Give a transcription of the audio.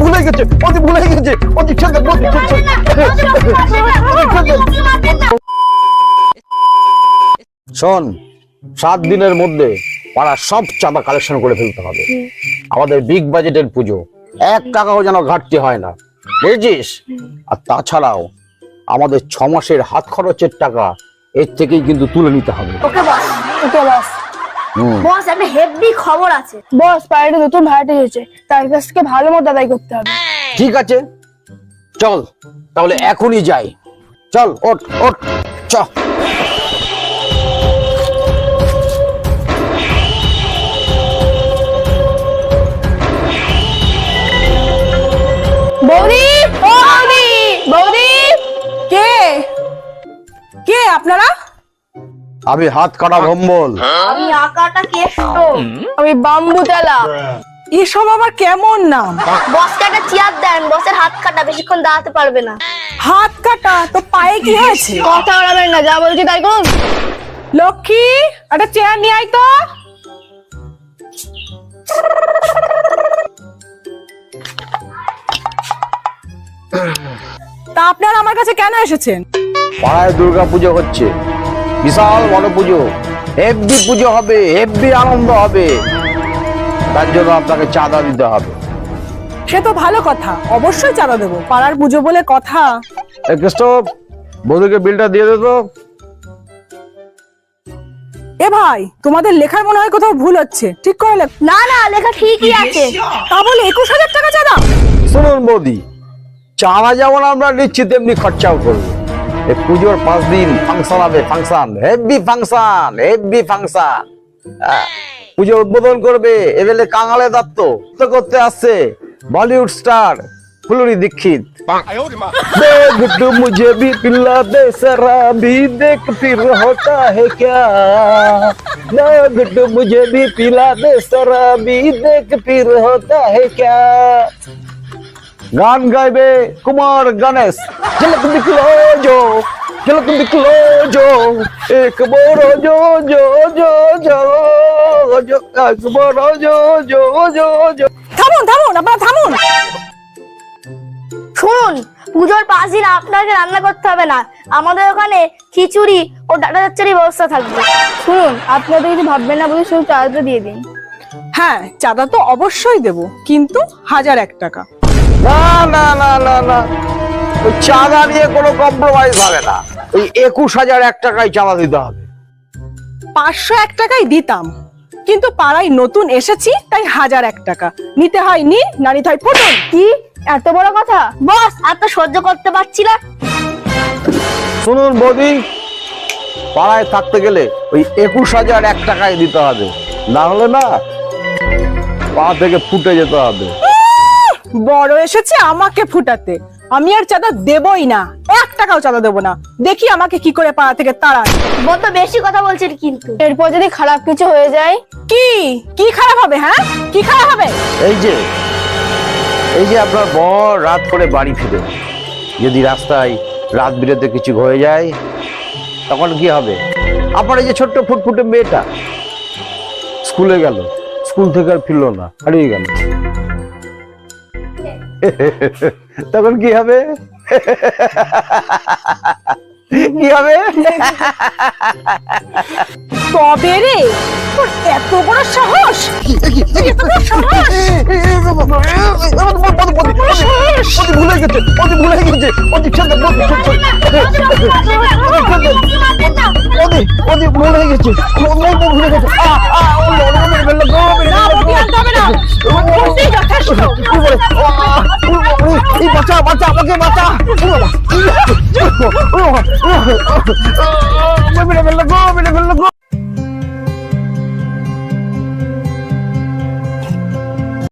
ভুলে গেছে, ভুলে গেছে। শোন, 7 দিনের মধ্যে পাড়ার সব চাঁদা কালেকশন করে ফেলতে হবে। আমাদের বিগ বাজেটের পুজো, 1 টাকাও যেন ঘাটতি হয় না, বুঝছিস? আর তাছাড়াও আমাদের 6 মাসের হাত খরচের টাকা এর থেকেই কিন্তু তুলে নিতে হবে। ওকে বস, ওকে বস। বস, একটা হেভি খবর আছে। বস, পাড়াতে নতুন ভাড়াটে এসেছে, তার কাছ থেকে ভালো মতো আদায় করতে হবে। ঠিক আছে, চল তাহলে এখনই যাই। চল, ওঠ ওঠ, চ। বৌদি, বৌদি, বৌদি। কে কে আপনারা? আমি হাত কাটা ভম্বল। আমি আকাটা কেষ্ট। আমি বাম্বু তেলা। এসব আবার কেমন নাম? বসকে একটা চেয়ার দেন, বসের হাত কাটা, বেশিক্ষণ দাঁড়াতে পারবে না। হাত কাটা তো পায়ে কি হয়েছে? কথা বলবেন না, যা বলছি তাই করুন। লক্ষ্মী, একটা চেয়ার নিয়ে আয় তো। তা আপনারা আমার কাছে কেন এসেছেন? পাড়ায় দুর্গা পুজো হচ্ছে, বিশাল বড় পুজো, হেভি পুজো হবে, হেভি আনন্দ হবে। তার জন্য আপনাকে চাঁদা দিতে হবে। সে তো ভালো কথা, অবশ্যই চাঁদা দেবো, পাড়ার পুজো বলে কথা। কৃষ্ণ, বৌদিকে বিলটা দিয়ে দে তো। এ ভাই, তোমাদের লেখার মনে হয় কোথাও ভুল হচ্ছে, ঠিক করে লেখ। না না, লেখা ঠিকই আছে। তা বলে 21,000 টাকা চাঁদা? শুনুন বৌদি, চাঁদা যেমন আমরা নিচ্ছি তেমনি খরচাও করবো। এই পুজোর 5 দিন ফাংশন হবে, function, heavy function, heavy function. পুজো উদ্বোধন করবে এবেলে কাঙালে দত্ত, তো করতে আসছে বলিউড স্টার ফুলুরি দীক্ষিত। दे गुड्डू मुझे भी पिला दे शराबी, देख फिर होता है क्या। दे गुड्डू मुझे भी पिला दे शराबी, देख फिर होता है क्या। गान गाइबे कुमार गणेश, झलक दिखलो जो, झलक दिखलो जो, एक बोरो जो जो जो जो जो, एक बोरो जो जो जो जो। থামুন থামুন, আপনারা থামুন। শুনুন, পুজোর 5 দিন আপনাকে রান্না করতে হবে না, আমাদের ওখানে খিচুড়ি ও ডাটা চচ্চড়ির ব্যবস্থা থাকবে। শুনুন, আপনাদের কিছু ভাববেন না বলে শুধু চার্জটা দিয়ে দিন। হ্যাঁ, চাঁদা তো অবশ্যই দেব, কিন্তু 1001 টাকা। না না না না না, ওই চাঁদা নিয়ে কোনো কম্প্রোমাইজ হবে না। ওই 21,001 টাকায় চাঁদা দিতে হবে। 501 টাকাই দিতাম, কিন্তু পাড়ায় নতুন এসেছি তাই 1001 টাকা নিতে হয়। নিন, না নিতে হয় ফুটুন। কি এত বড় কথা? বস, আর তো সহ্য করতে পারছি না। শুনুন বৌদি, পাড়ায় থাকতে গেলে ওই 21,001 টাকায় দিতে হবে, না হলে না পা থেকে ফুটে যেতে হবে। বড় এসেছে আমাকে ফুটাতে, আমি আর চাঁদা দেবই না, 1 টাকাও চাঁদা দেবো না। দেখি আমাকে কি করে পাড়া থেকে তাড়ান। বড় বেশি কথা বলছেন কিন্তু। এরপর যদি খারাপ কিছু হয়ে যায়? কি কি খারাপ হবে? হ্যাঁ, কি খারাপ হবে? এই যে আপনার বর রাত করে বাড়ি ফিরে, যদি রাস্তায় রাত বিরেতে কিছু হয়ে যায় তখন কি হবে? আপনার এই যে ছোট্ট ফুটফুটে মেয়েটা স্কুলে গেল, স্কুল থেকে আর ফিরলো না, হারিয়ে গেল, তখন কি হবে? কি হবে? তবে রে, তোর এত বড় সাহস! এত বড় সাহস! ভুলে গেছে, ভুলে গেছে, ভুলে গেছে। বাচ্চা বাচ্চা, আমাকে বাচ্চা, মেরে ফেললো গো, মেরে ফেললো গো।